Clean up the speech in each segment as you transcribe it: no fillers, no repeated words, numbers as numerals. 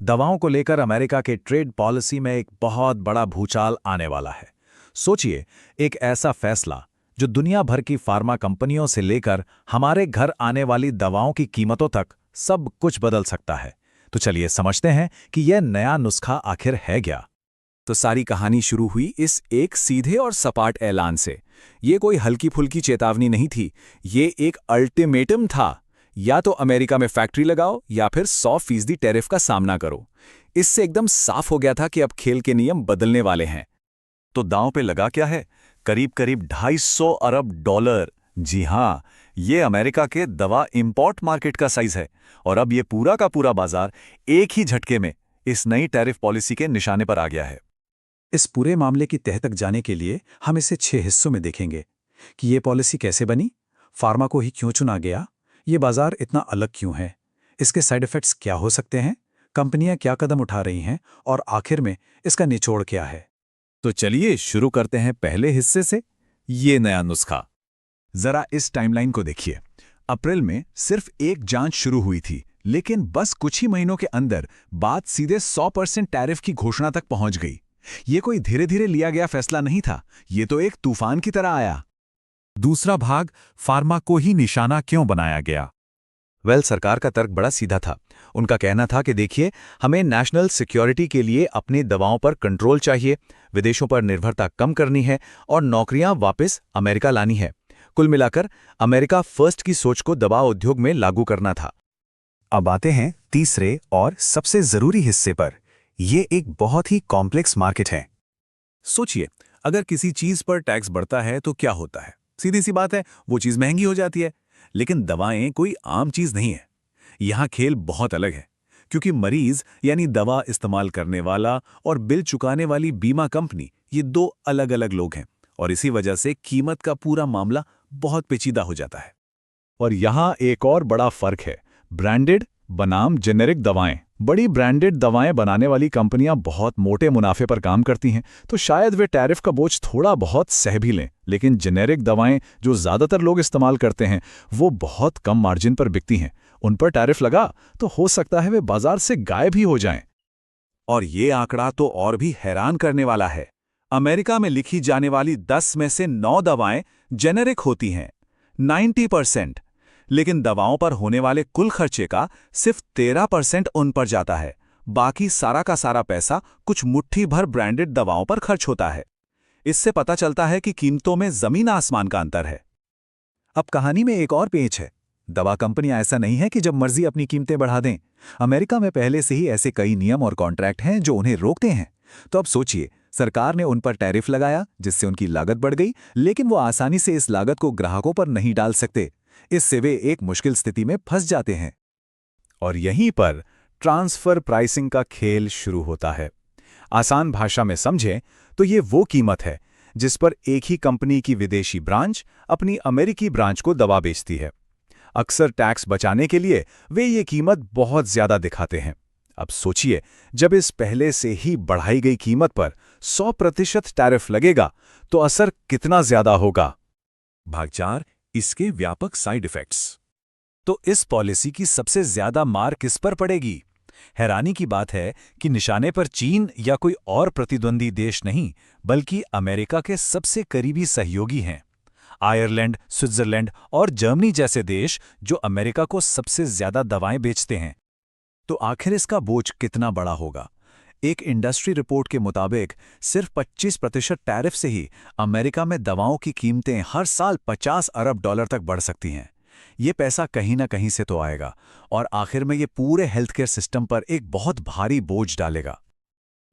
दवाओं को लेकर अमेरिका के ट्रेड पॉलिसी में एक बहुत बड़ा भूचाल आने वाला है। सोचिए, एक ऐसा फैसला जो दुनिया भर की फार्मा कंपनियों से लेकर हमारे घर आने वाली दवाओं की कीमतों तक सब कुछ बदल सकता है। तो चलिए समझते हैं कि यह नया नुस्खा आखिर है क्या। तो सारी कहानी शुरू हुई इस एक सीधे और सपाट ऐलान से। ये कोई हल्की फुल्की चेतावनी नहीं थी, ये एक अल्टीमेटम था। या तो अमेरिका में फैक्ट्री लगाओ या फिर 100% टैरिफ का सामना करो। इससे एकदम साफ हो गया था कि अब खेल के नियम बदलने वाले हैं। तो दांव पे लगा क्या है? करीब करीब $250 अरब। जी हाँ, ये अमेरिका के दवा इंपोर्ट मार्केट का साइज है। और अब ये पूरा का पूरा बाजार एक ही झटके में इस नई टैरिफ पॉलिसी के निशाने पर आ गया है। इस पूरे मामले की तह तक जाने के लिए हम इसे 6 हिस्सों में देखेंगे कि ये पॉलिसी कैसे बनी, फार्मा को ही क्यों चुना गया, ये बाजार इतना अलग क्यों है, इसके साइड इफेक्ट्स क्या हो सकते हैं, कंपनियां क्या कदम उठा रही हैं और आखिर में इसका निचोड़ क्या है। तो चलिए शुरू करते हैं पहले हिस्से से, ये नया नुस्खा। जरा इस टाइमलाइन को देखिए। अप्रैल में सिर्फ एक जांच शुरू हुई थी, लेकिन बस कुछ ही महीनों के अंदर बात सीधे 100% टैरिफ की घोषणा तक पहुंच गई। ये कोई धीरे धीरे लिया गया फैसला नहीं था, ये तो एक तूफान की तरह आया। दूसरा भाग, फार्मा को ही निशाना क्यों बनाया गया? सरकार का तर्क बड़ा सीधा था। उनका कहना था कि देखिए, हमें नेशनल सिक्योरिटी के लिए अपनी दवाओं पर कंट्रोल चाहिए, विदेशों पर निर्भरता कम करनी है और नौकरियां वापस अमेरिका लानी है। कुल मिलाकर अमेरिका फर्स्ट की सोच को दवा उद्योग में लागू करना था। अब आते हैं तीसरे और सबसे जरूरी हिस्से पर। ये एक बहुत ही कॉम्प्लेक्स मार्केट है। सोचिए, अगर किसी चीज पर टैक्स बढ़ता है तो क्या होता है? सीधी सी बात है, वो चीज महंगी हो जाती है। लेकिन दवाएं कोई आम चीज नहीं है। यहां खेल बहुत अलग है, क्योंकि मरीज यानी दवा इस्तेमाल करने वाला और बिल चुकाने वाली बीमा कंपनी, ये दो अलग अलग लोग हैं। और इसी वजह से कीमत का पूरा मामला बहुत पेचीदा हो जाता है। और यहां एक और बड़ा फर्क है, ब्रांडेड बनाम जेनेरिक दवाएं। बड़ी ब्रांडेड दवाएं बनाने वाली कंपनियां बहुत मोटे मुनाफे पर काम करती हैं, तो शायद वे टैरिफ का बोझ थोड़ा बहुत सह भी लें। लेकिन जेनेरिक दवाएं जो ज़्यादातर लोग इस्तेमाल करते हैं, वो बहुत कम मार्जिन पर बिकती हैं। उन पर टैरिफ लगा तो हो सकता है वे बाजार से गायब ही हो जाएं। और ये आंकड़ा तो और भी हैरान करने वाला है। अमेरिका में लिखी जाने वाली 10 में से 9 दवाएं जेनेरिक होती हैं, 90%। लेकिन दवाओं पर होने वाले कुल खर्चे का सिर्फ 13% उन पर जाता है। बाकी सारा का सारा पैसा कुछ मुट्ठी भर ब्रांडेड दवाओं पर खर्च होता है। इससे पता चलता है कि कीमतों में जमीन आसमान का अंतर है। अब कहानी में एक और पेच है। दवा कंपनियां ऐसा नहीं है कि जब मर्जी अपनी कीमतें बढ़ा दें। अमेरिका में पहले से ही ऐसे कई नियम और कॉन्ट्रैक्ट हैं जो उन्हें रोकते हैं। तो अब सोचिए, सरकार ने उन पर टैरिफ लगाया जिससे उनकी लागत बढ़ गई, लेकिन वो आसानी से इस लागत को ग्राहकों पर नहीं डाल सकते। इससे वे एक मुश्किल स्थिति में फंस जाते हैं। और यहीं पर ट्रांसफर प्राइसिंग का खेल शुरू होता है। आसान भाषा में समझें तो ये वो कीमत है जिस पर एक ही कंपनी की विदेशी ब्रांच अपनी अमेरिकी ब्रांच को दवा बेचती है। अक्सर टैक्स बचाने के लिए वे ये कीमत बहुत ज्यादा दिखाते हैं। अब सोचिए, जब इस पहले से ही बढ़ाई गई कीमत पर 100% टैरिफ लगेगा तो असर कितना ज्यादा होगा। भाग 4, इसके व्यापक साइड इफेक्ट्स। तो इस पॉलिसी की सबसे ज्यादा मार किस पर पड़ेगी? हैरानी की बात है कि निशाने पर चीन या कोई और प्रतिद्वंदी देश नहीं, बल्कि अमेरिका के सबसे करीबी सहयोगी हैं। आयरलैंड, स्विट्जरलैंड और जर्मनी जैसे देश जो अमेरिका को सबसे ज्यादा दवाएं बेचते हैं। तो आखिर इसका बोझ कितना बड़ा होगा? एक इंडस्ट्री रिपोर्ट के मुताबिक सिर्फ 25% टैरिफ से ही अमेरिका में दवाओं की कीमतें हर साल $50 अरब तक बढ़ सकती हैं। ये पैसा कहीं ना कहीं से तो आएगा और आखिर में ये पूरे हेल्थ केयर सिस्टम पर एक बहुत भारी बोझ डालेगा।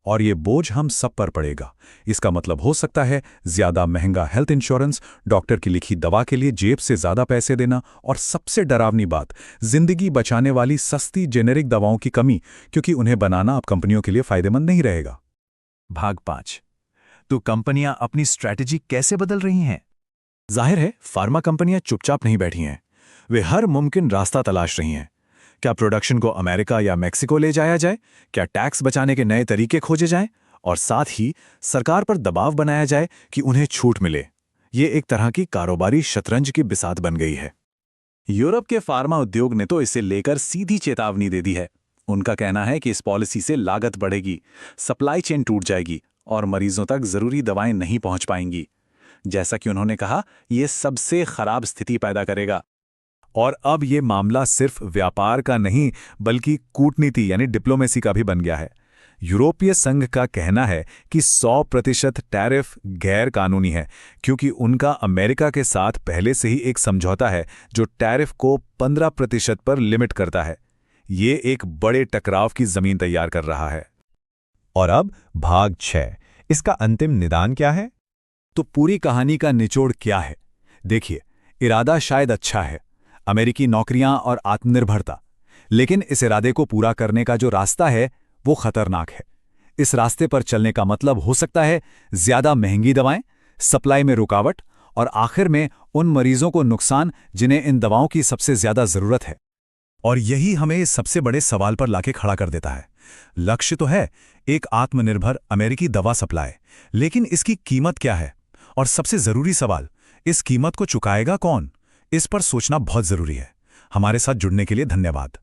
और ये बोझ हम सब पर पड़ेगा। इसका मतलब हो सकता है ज्यादा महंगा हेल्थ इंश्योरेंस, डॉक्टर की लिखी दवा के लिए जेब से ज्यादा पैसे देना और सबसे डरावनी बात, जिंदगी बचाने वाली सस्ती जेनेरिक दवाओं की कमी, क्योंकि उन्हें बनाना अब कंपनियों के लिए फायदेमंद नहीं रहेगा। भाग 5, तो कंपनियां अपनी स्ट्रैटेजी कैसे बदल रही हैं? जाहिर है, फार्मा कंपनियां चुपचाप नहीं बैठी हैं। वे हर मुमकिन रास्ता तलाश रही हैं। क्या प्रोडक्शन को अमेरिका या मेक्सिको ले जाया जाए? क्या टैक्स बचाने के नए तरीके खोजे जाएं? और साथ ही सरकार पर दबाव बनाया जाए कि उन्हें छूट मिले। ये एक तरह की कारोबारी शतरंज की बिसात बन गई है। यूरोप के फार्मा उद्योग ने तो इसे लेकर सीधी चेतावनी दे दी है। उनका कहना है कि इस पॉलिसी से लागत बढ़ेगी, सप्लाई चेन टूट जाएगी और मरीजों तक जरूरी दवाएं नहीं पहुंच पाएंगी। जैसा कि उन्होंने कहा, यह सबसे खराब स्थिति पैदा करेगा। और अब ये मामला सिर्फ व्यापार का नहीं बल्कि कूटनीति यानी डिप्लोमेसी का भी बन गया है। यूरोपीय संघ का कहना है कि 100% टैरिफ गैर कानूनी है, क्योंकि उनका अमेरिका के साथ पहले से ही एक समझौता है जो टैरिफ को 15% पर लिमिट करता है। ये एक बड़े टकराव की जमीन तैयार कर रहा है। और अब भाग 6, इसका अंतिम निदान क्या है? तो पूरी कहानी का निचोड़ क्या है? देखिए, इरादा शायद अच्छा है, अमेरिकी नौकरियां और आत्मनिर्भरता, लेकिन इस इरादे को पूरा करने का जो रास्ता है वो खतरनाक है। इस रास्ते पर चलने का मतलब हो सकता है ज्यादा महंगी दवाएं, सप्लाई में रुकावट और आखिर में उन मरीजों को नुकसान जिन्हें इन दवाओं की सबसे ज्यादा जरूरत है। और यही हमें इस सबसे बड़े सवाल पर लाके खड़ा कर देता है। लक्ष्य तो है एक आत्मनिर्भर अमेरिकी दवा सप्लाई, लेकिन इसकी कीमत क्या है? और सबसे जरूरी सवाल, इस कीमत को चुकाएगा कौन? इस पर सोचना बहुत जरूरी है। हमारे साथ जुड़ने के लिए धन्यवाद।